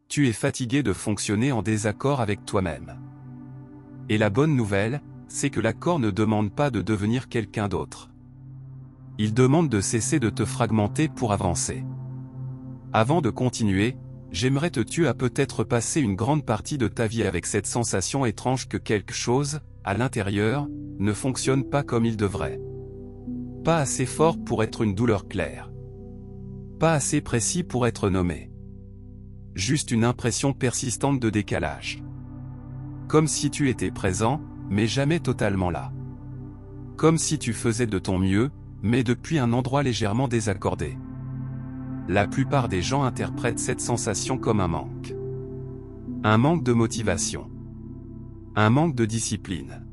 tu es fatigué de fonctionner en désaccord avec toi-même. Et la bonne nouvelle, c'est que l'accord ne demande pas de devenir quelqu'un d'autre. Il demande de cesser de te fragmenter pour avancer. Avant de continuer, j'aimerais te tuer à peut-être passer une grande partie de ta vie avec cette sensation étrange que quelque chose, à l'intérieur, ne fonctionne pas comme il devrait. Pas assez fort pour être une douleur claire. Pas assez précis pour être nommé. Juste une impression persistante de décalage. Comme si tu étais présent, mais jamais totalement là. Comme si tu faisais de ton mieux, mais depuis un endroit légèrement désaccordé. La plupart des gens interprètent cette sensation comme un manque. Un manque de motivation. Un manque de discipline.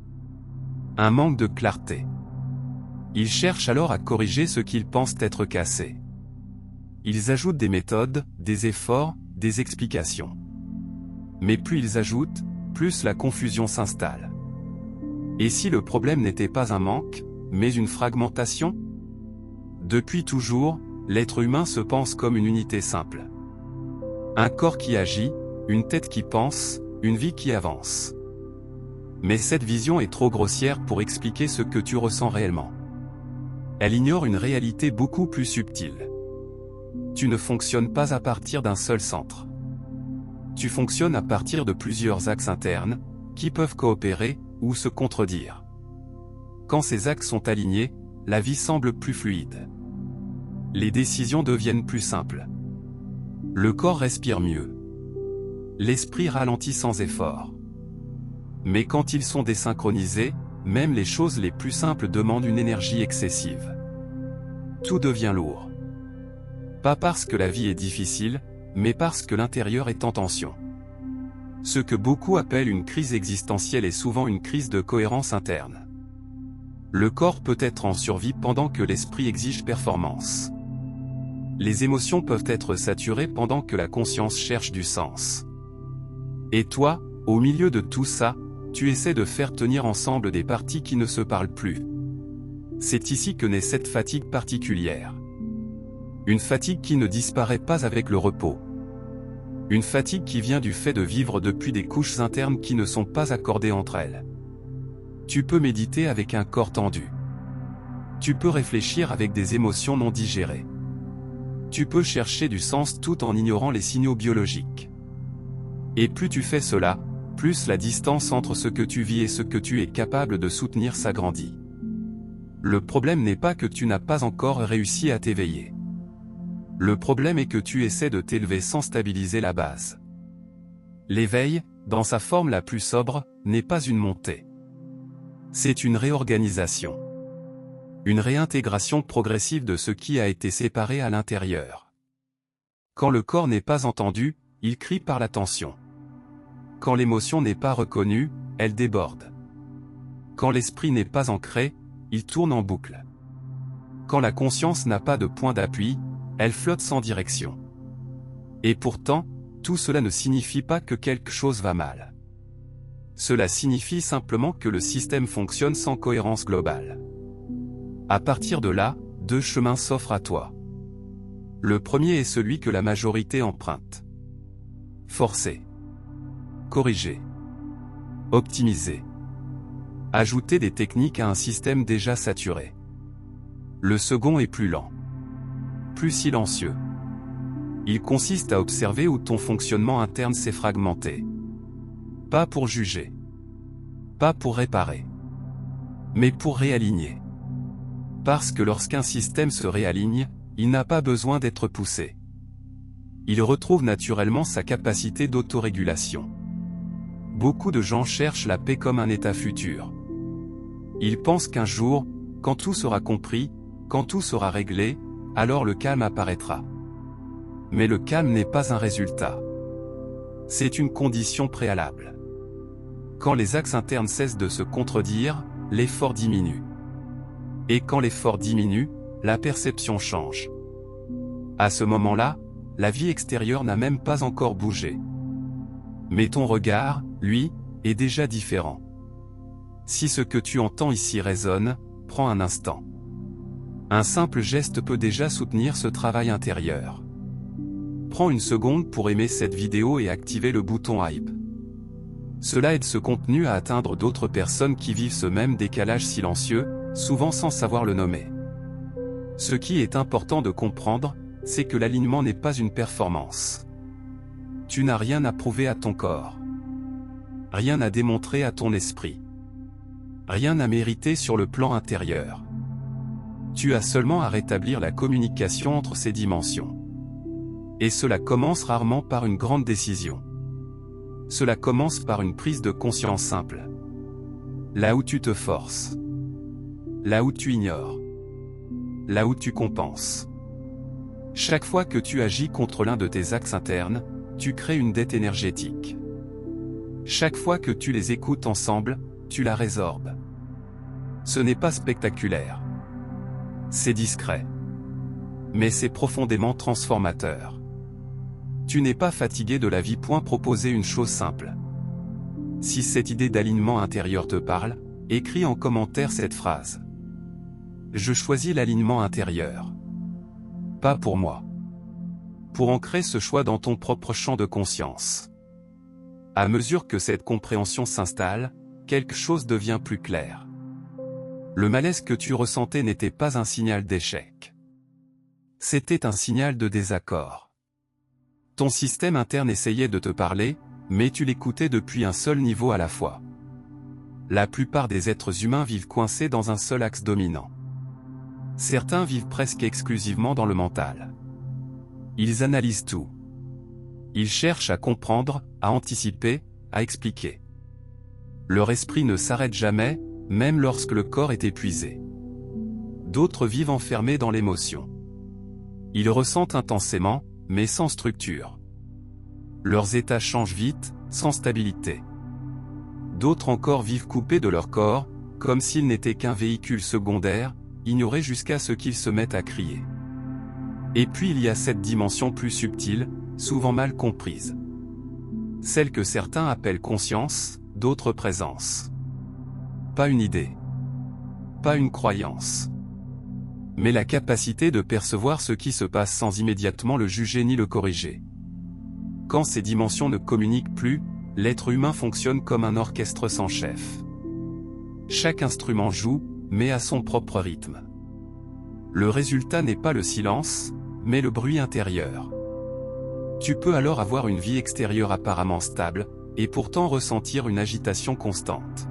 Un manque de clarté. Ils cherchent alors à corriger ce qu'ils pensent être cassé. Ils ajoutent des méthodes, des efforts, des explications. Mais plus ils ajoutent, plus la confusion s'installe. Et si le problème n'était pas un manque, mais une fragmentation? Depuis toujours, l'être humain se pense comme une unité simple. Un corps qui agit, une tête qui pense, une vie qui avance. Mais cette vision est trop grossière pour expliquer ce que tu ressens réellement. Elle ignore une réalité beaucoup plus subtile. Tu ne fonctionnes pas à partir d'un seul centre. Tu fonctionnes à partir de plusieurs axes internes, qui peuvent coopérer, ou se contredire. Quand ces axes sont alignés, la vie semble plus fluide. Les décisions deviennent plus simples. Le corps respire mieux. L'esprit ralentit sans effort. Mais quand ils sont désynchronisés, même les choses les plus simples demandent une énergie excessive. Tout devient lourd. Pas parce que la vie est difficile, mais parce que l'intérieur est en tension. Ce que beaucoup appellent une crise existentielle est souvent une crise de cohérence interne. Le corps peut être en survie pendant que l'esprit exige performance. Les émotions peuvent être saturées pendant que la conscience cherche du sens. Et toi, au milieu de tout ça, tu essaies de faire tenir ensemble des parties qui ne se parlent plus. C'est ici que naît cette fatigue particulière. Une fatigue qui ne disparaît pas avec le repos. Une fatigue qui vient du fait de vivre depuis des couches internes qui ne sont pas accordées entre elles. Tu peux méditer avec un corps tendu. Tu peux réfléchir avec des émotions non digérées. Tu peux chercher du sens tout en ignorant les signaux biologiques. Et plus tu fais cela, plus la distance entre ce que tu vis et ce que tu es capable de soutenir s'agrandit. Le problème n'est pas que tu n'as pas encore réussi à t'éveiller. Le problème est que tu essaies de t'élever sans stabiliser la base. L'éveil, dans sa forme la plus sobre, n'est pas une montée. C'est une réorganisation. Une réintégration progressive de ce qui a été séparé à l'intérieur. Quand le corps n'est pas entendu, il crie par la tension. Quand l'émotion n'est pas reconnue, elle déborde. Quand l'esprit n'est pas ancré, il tourne en boucle. Quand la conscience n'a pas de point d'appui, elle flotte sans direction. Et pourtant, tout cela ne signifie pas que quelque chose va mal. Cela signifie simplement que le système fonctionne sans cohérence globale. À partir de là, deux chemins s'offrent à toi. Le premier est celui que la majorité emprunte. Forcer. Corriger. Optimiser. Ajouter des techniques à un système déjà saturé. Le second est plus lent. Plus silencieux. Il consiste à observer où ton fonctionnement interne s'est fragmenté. Pas pour juger. Pas pour réparer. Mais pour réaligner. Parce que lorsqu'un système se réaligne, il n'a pas besoin d'être poussé. Il retrouve naturellement sa capacité d'autorégulation. Beaucoup de gens cherchent la paix comme un état futur. Ils pensent qu'un jour, quand tout sera compris, quand tout sera réglé, alors le calme apparaîtra. Mais le calme n'est pas un résultat. C'est une condition préalable. Quand les axes internes cessent de se contredire, l'effort diminue. Et quand l'effort diminue, la perception change. À ce moment-là, la vie extérieure n'a même pas encore bougé. Mais ton regard, lui, est déjà différent. Si ce que tu entends ici résonne, prends un instant. Un simple geste peut déjà soutenir ce travail intérieur. Prends une seconde pour aimer cette vidéo et activer le bouton hype. Cela aide ce contenu à atteindre d'autres personnes qui vivent ce même décalage silencieux, souvent sans savoir le nommer. Ce qui est important de comprendre, c'est que l'alignement n'est pas une performance. Tu n'as rien à prouver à ton corps. Rien à démontrer à ton esprit. Rien à mériter sur le plan intérieur. Tu as seulement à rétablir la communication entre ces dimensions. Et cela commence rarement par une grande décision. Cela commence par une prise de conscience simple. Là où tu te forces. Là où tu ignores. Là où tu compenses. Chaque fois que tu agis contre l'un de tes axes internes, tu crées une dette énergétique. Chaque fois que tu les écoutes ensemble, tu la résorbes. Ce n'est pas spectaculaire. C'est discret. Mais c'est profondément transformateur. Tu n'es pas fatigué de la vie. Proposer une chose simple. Si cette idée d'alignement intérieur te parle, écris en commentaire cette phrase. Je choisis l'alignement intérieur. Pas pour moi. Pour ancrer ce choix dans ton propre champ de conscience. À mesure que cette compréhension s'installe, quelque chose devient plus clair. Le malaise que tu ressentais n'était pas un signal d'échec. C'était un signal de désaccord. Ton système interne essayait de te parler, mais tu l'écoutais depuis un seul niveau à la fois. La plupart des êtres humains vivent coincés dans un seul axe dominant. Certains vivent presque exclusivement dans le mental. Ils analysent tout. Ils cherchent à comprendre, à anticiper, à expliquer. Leur esprit ne s'arrête jamais, même lorsque le corps est épuisé. D'autres vivent enfermés dans l'émotion. Ils ressentent intensément, mais sans structure. Leurs états changent vite, sans stabilité. D'autres encore vivent coupés de leur corps, comme s'ils n'étaient qu'un véhicule secondaire, ignorés jusqu'à ce qu'ils se mettent à crier. Et puis il y a cette dimension plus subtile, souvent mal comprise. Celle que certains appellent conscience, d'autres présence. Pas une idée. Pas une croyance. Mais la capacité de percevoir ce qui se passe sans immédiatement le juger ni le corriger. Quand ces dimensions ne communiquent plus, l'être humain fonctionne comme un orchestre sans chef. Chaque instrument joue, mais à son propre rythme. Le résultat n'est pas le silence, mais le bruit intérieur. Tu peux alors avoir une vie extérieure apparemment stable, et pourtant ressentir une agitation constante.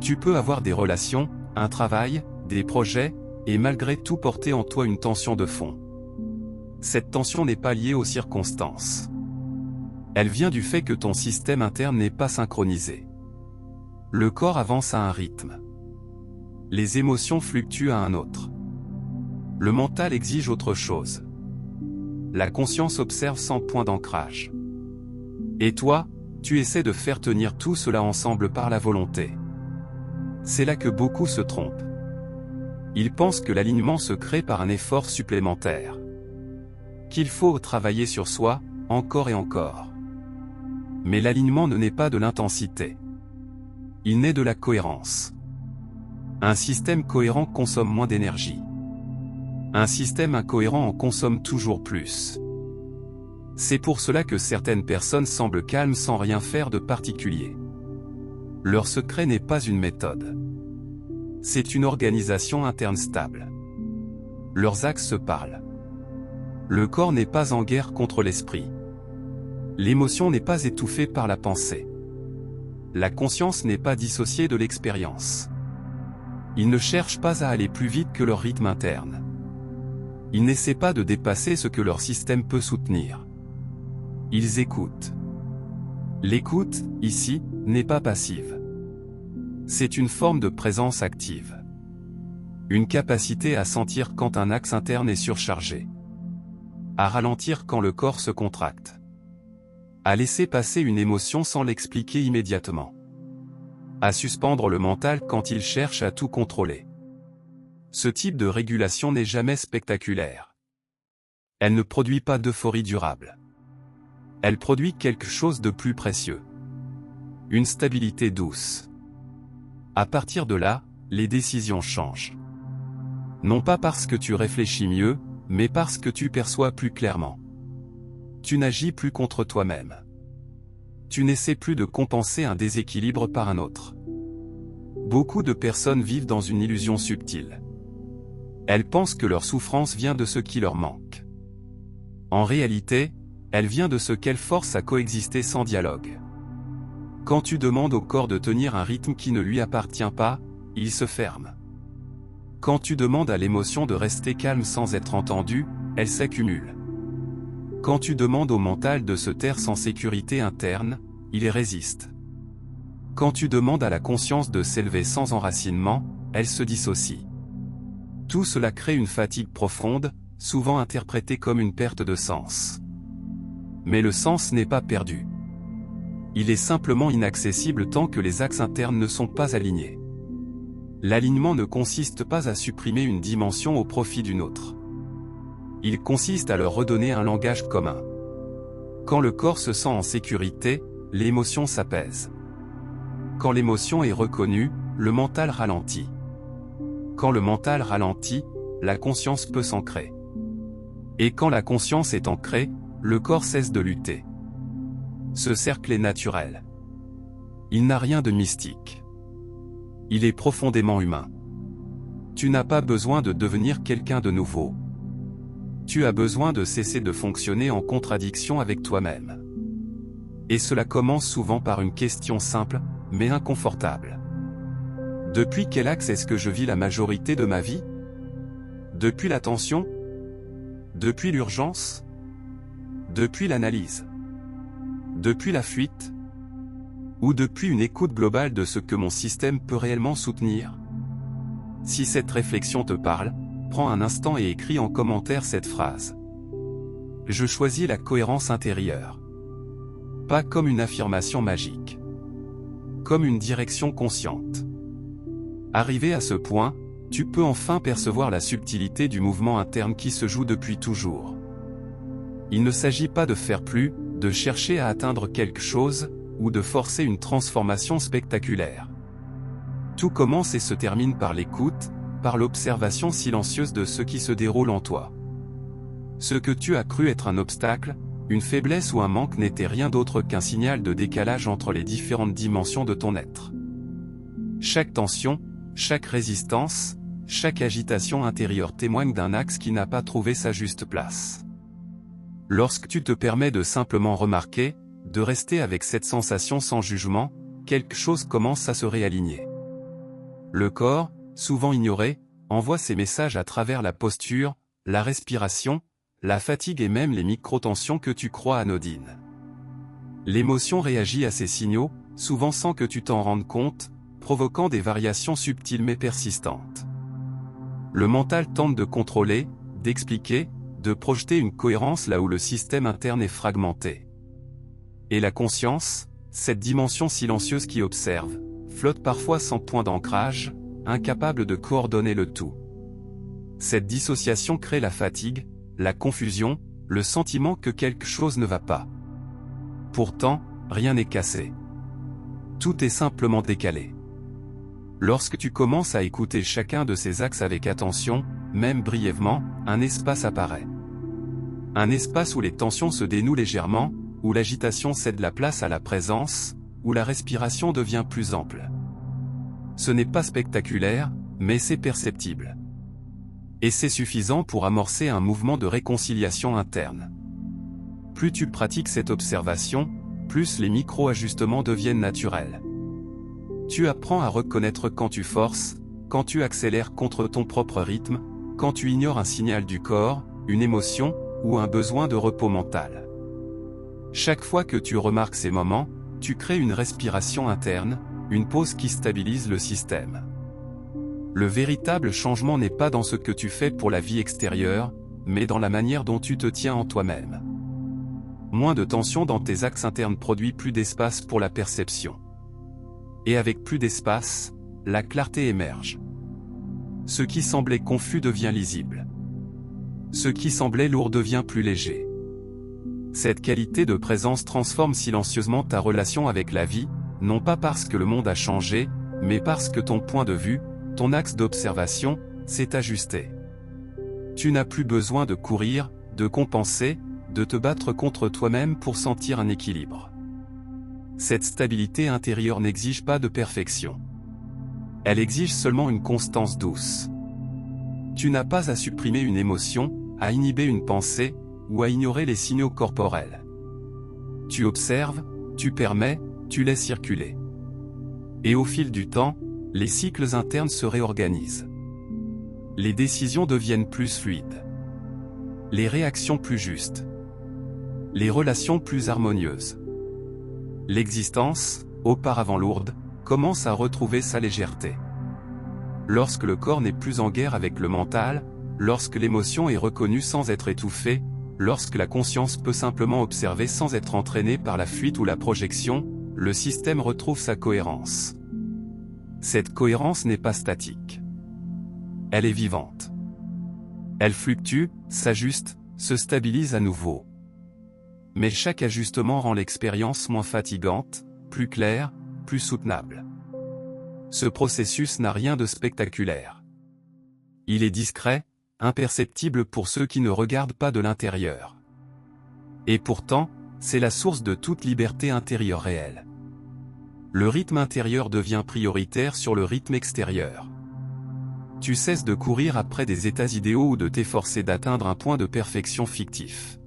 Tu peux avoir des relations, un travail, des projets, et malgré tout porter en toi une tension de fond. Cette tension n'est pas liée aux circonstances. Elle vient du fait que ton système interne n'est pas synchronisé. Le corps avance à un rythme. Les émotions fluctuent à un autre. Le mental exige autre chose. La conscience observe sans point d'ancrage. Et toi, tu essaies de faire tenir tout cela ensemble par la volonté. C'est là que beaucoup se trompent. Ils pensent que l'alignement se crée par un effort supplémentaire. Qu'il faut travailler sur soi, encore et encore. Mais l'alignement ne naît pas de l'intensité. Il naît de la cohérence. Un système cohérent consomme moins d'énergie. Un système incohérent en consomme toujours plus. C'est pour cela que certaines personnes semblent calmes sans rien faire de particulier. Leur secret n'est pas une méthode. C'est une organisation interne stable. Leurs axes se parlent. Le corps n'est pas en guerre contre l'esprit. L'émotion n'est pas étouffée par la pensée. La conscience n'est pas dissociée de l'expérience. Ils ne cherchent pas à aller plus vite que leur rythme interne. Ils n'essaient pas de dépasser ce que leur système peut soutenir. Ils écoutent. L'écoute, ici, n'est pas passive. C'est une forme de présence active. Une capacité à sentir quand un axe interne est surchargé. À ralentir quand le corps se contracte. À laisser passer une émotion sans l'expliquer immédiatement. À suspendre le mental quand il cherche à tout contrôler. Ce type de régulation n'est jamais spectaculaire. Elle ne produit pas d'euphorie durable. Elle produit quelque chose de plus précieux. Une stabilité douce. À partir de là, les décisions changent. Non pas parce que tu réfléchis mieux, mais parce que tu perçois plus clairement. Tu n'agis plus contre toi-même. Tu n'essaies plus de compenser un déséquilibre par un autre. Beaucoup de personnes vivent dans une illusion subtile. Elles pensent que leur souffrance vient de ce qui leur manque. En réalité, elle vient de ce qu'elles forcent à coexister sans dialogue. Quand tu demandes au corps de tenir un rythme qui ne lui appartient pas, il se ferme. Quand tu demandes à l'émotion de rester calme sans être entendue, elle s'accumule. Quand tu demandes au mental de se taire sans sécurité interne, il y résiste. Quand tu demandes à la conscience de s'élever sans enracinement, elle se dissocie. Tout cela crée une fatigue profonde, souvent interprétée comme une perte de sens. Mais le sens n'est pas perdu. Il est simplement inaccessible tant que les axes internes ne sont pas alignés. L'alignement ne consiste pas à supprimer une dimension au profit d'une autre. Il consiste à leur redonner un langage commun. Quand le corps se sent en sécurité, l'émotion s'apaise. Quand l'émotion est reconnue, le mental ralentit. Quand le mental ralentit, la conscience peut s'ancrer. Et quand la conscience est ancrée, le corps cesse de lutter. Ce cercle est naturel. Il n'a rien de mystique. Il est profondément humain. Tu n'as pas besoin de devenir quelqu'un de nouveau. Tu as besoin de cesser de fonctionner en contradiction avec toi-même. Et cela commence souvent par une question simple, mais inconfortable. Depuis quel axe est-ce que je vis la majorité de ma vie? Depuis la tension? Depuis l'urgence? Depuis l'analyse? Depuis la fuite? Ou depuis une écoute globale de ce que mon système peut réellement soutenir? Si cette réflexion te parle, prends un instant et écris en commentaire cette phrase. Je choisis la cohérence intérieure. Pas comme une affirmation magique. Comme une direction consciente. Arrivé à ce point, tu peux enfin percevoir la subtilité du mouvement interne qui se joue depuis toujours. Il ne s'agit pas de faire plus, de chercher à atteindre quelque chose, ou de forcer une transformation spectaculaire. Tout commence et se termine par l'écoute, par l'observation silencieuse de ce qui se déroule en toi. Ce que tu as cru être un obstacle, une faiblesse ou un manque n'était rien d'autre qu'un signal de décalage entre les différentes dimensions de ton être. Chaque tension, chaque résistance, chaque agitation intérieure témoigne d'un axe qui n'a pas trouvé sa juste place. Lorsque tu te permets de simplement remarquer, de rester avec cette sensation sans jugement, quelque chose commence à se réaligner. Le corps, souvent ignoré, envoie ses messages à travers la posture, la respiration, la fatigue et même les micro-tensions que tu crois anodines. L'émotion réagit à ces signaux, souvent sans que tu t'en rendes compte, provoquant des variations subtiles mais persistantes. Le mental tente de contrôler, d'expliquer, de projeter une cohérence là où le système interne est fragmenté. Et la conscience, cette dimension silencieuse qui observe, flotte parfois sans point d'ancrage, incapable de coordonner le tout. Cette dissociation crée la fatigue, la confusion, le sentiment que quelque chose ne va pas. Pourtant, rien n'est cassé. Tout est simplement décalé. Lorsque tu commences à écouter chacun de ces axes avec attention, même brièvement, un espace apparaît. Un espace où les tensions se dénouent légèrement, où l'agitation cède la place à la présence, où la respiration devient plus ample. Ce n'est pas spectaculaire, mais c'est perceptible. Et c'est suffisant pour amorcer un mouvement de réconciliation interne. Plus tu pratiques cette observation, plus les micro-ajustements deviennent naturels. Tu apprends à reconnaître quand tu forces, quand tu accélères contre ton propre rythme, quand tu ignores un signal du corps, une émotion, ou un besoin de repos mental. Chaque fois que tu remarques ces moments, tu crées une respiration interne, une pause qui stabilise le système. Le véritable changement n'est pas dans ce que tu fais pour la vie extérieure, mais dans la manière dont tu te tiens en toi-même. Moins de tension dans tes axes internes produit plus d'espace pour la perception. Et avec plus d'espace, la clarté émerge. Ce qui semblait confus devient lisible. Ce qui semblait lourd devient plus léger. Cette qualité de présence transforme silencieusement ta relation avec la vie, non pas parce que le monde a changé, mais parce que ton point de vue, ton axe d'observation, s'est ajusté. Tu n'as plus besoin de courir, de compenser, de te battre contre toi-même pour sentir un équilibre. Cette stabilité intérieure n'exige pas de perfection. Elle exige seulement une constance douce. Tu n'as pas à supprimer une émotion, à inhiber une pensée, ou à ignorer les signaux corporels. Tu observes, tu permets, tu laisses circuler. Et au fil du temps, les cycles internes se réorganisent. Les décisions deviennent plus fluides. Les réactions plus justes. Les relations plus harmonieuses. L'existence, auparavant lourde, commence à retrouver sa légèreté. Lorsque le corps n'est plus en guerre avec le mental, lorsque l'émotion est reconnue sans être étouffée, lorsque la conscience peut simplement observer sans être entraînée par la fuite ou la projection, le système retrouve sa cohérence. Cette cohérence n'est pas statique. Elle est vivante. Elle fluctue, s'ajuste, se stabilise à nouveau. Mais chaque ajustement rend l'expérience moins fatigante, plus claire, plus soutenable. Ce processus n'a rien de spectaculaire. Il est discret, imperceptible pour ceux qui ne regardent pas de l'intérieur. Et pourtant, c'est la source de toute liberté intérieure réelle. Le rythme intérieur devient prioritaire sur le rythme extérieur. Tu cesses de courir après des états idéaux ou de t'efforcer d'atteindre un point de perfection fictif.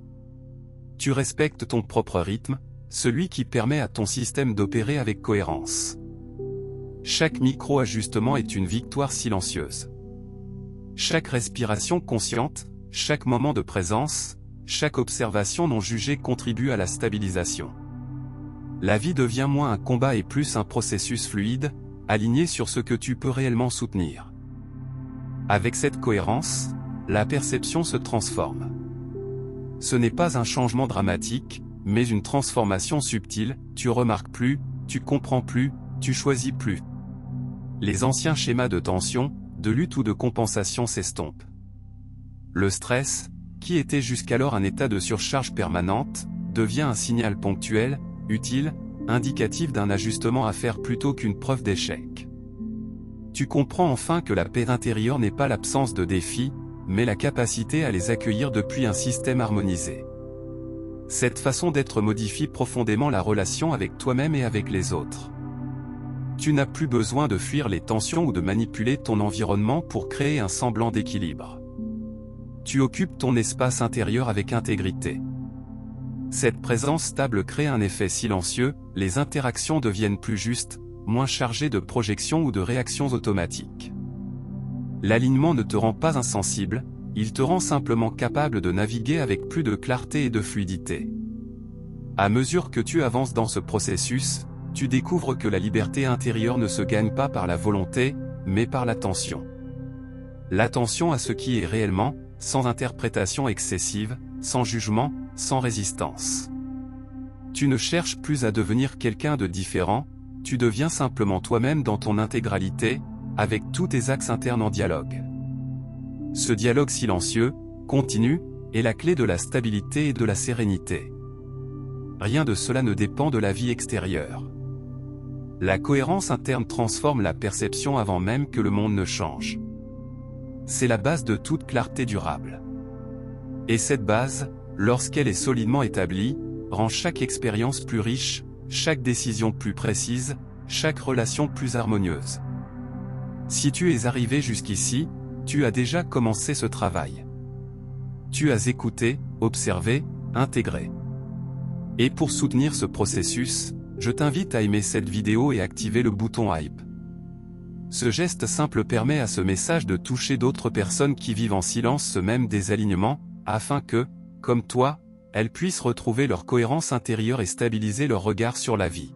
Tu respectes ton propre rythme, celui qui permet à ton système d'opérer avec cohérence. Chaque micro-ajustement est une victoire silencieuse. Chaque respiration consciente, chaque moment de présence, chaque observation non jugée contribue à la stabilisation. La vie devient moins un combat et plus un processus fluide, aligné sur ce que tu peux réellement soutenir. Avec cette cohérence, la perception se transforme. Ce n'est pas un changement dramatique, mais une transformation subtile. Tu remarques plus, tu comprends plus, tu choisis plus. Les anciens schémas de tension, de lutte ou de compensation s'estompent. Le stress, qui était jusqu'alors un état de surcharge permanente, devient un signal ponctuel, utile, indicatif d'un ajustement à faire plutôt qu'une preuve d'échec. Tu comprends enfin que la paix intérieure n'est pas l'absence de défis, mais la capacité à les accueillir depuis un système harmonisé. Cette façon d'être modifie profondément la relation avec toi-même et avec les autres. Tu n'as plus besoin de fuir les tensions ou de manipuler ton environnement pour créer un semblant d'équilibre. Tu occupes ton espace intérieur avec intégrité. Cette présence stable crée un effet silencieux, les interactions deviennent plus justes, moins chargées de projections ou de réactions automatiques. L'alignement ne te rend pas insensible, il te rend simplement capable de naviguer avec plus de clarté et de fluidité. À mesure que tu avances dans ce processus, tu découvres que la liberté intérieure ne se gagne pas par la volonté, mais par l'attention. L'attention à ce qui est réellement, sans interprétation excessive, sans jugement, sans résistance. Tu ne cherches plus à devenir quelqu'un de différent, tu deviens simplement toi-même dans ton intégralité, avec tous tes axes internes en dialogue. Ce dialogue silencieux, continu, est la clé de la stabilité et de la sérénité. Rien de cela ne dépend de la vie extérieure. La cohérence interne transforme la perception avant même que le monde ne change. C'est la base de toute clarté durable. Et cette base, lorsqu'elle est solidement établie, rend chaque expérience plus riche, chaque décision plus précise, chaque relation plus harmonieuse. Si tu es arrivé jusqu'ici, tu as déjà commencé ce travail. Tu as écouté, observé, intégré. Et pour soutenir ce processus, je t'invite à aimer cette vidéo et activer le bouton hype. Ce geste simple permet à ce message de toucher d'autres personnes qui vivent en silence ce même désalignement, afin que, comme toi, elles puissent retrouver leur cohérence intérieure et stabiliser leur regard sur la vie.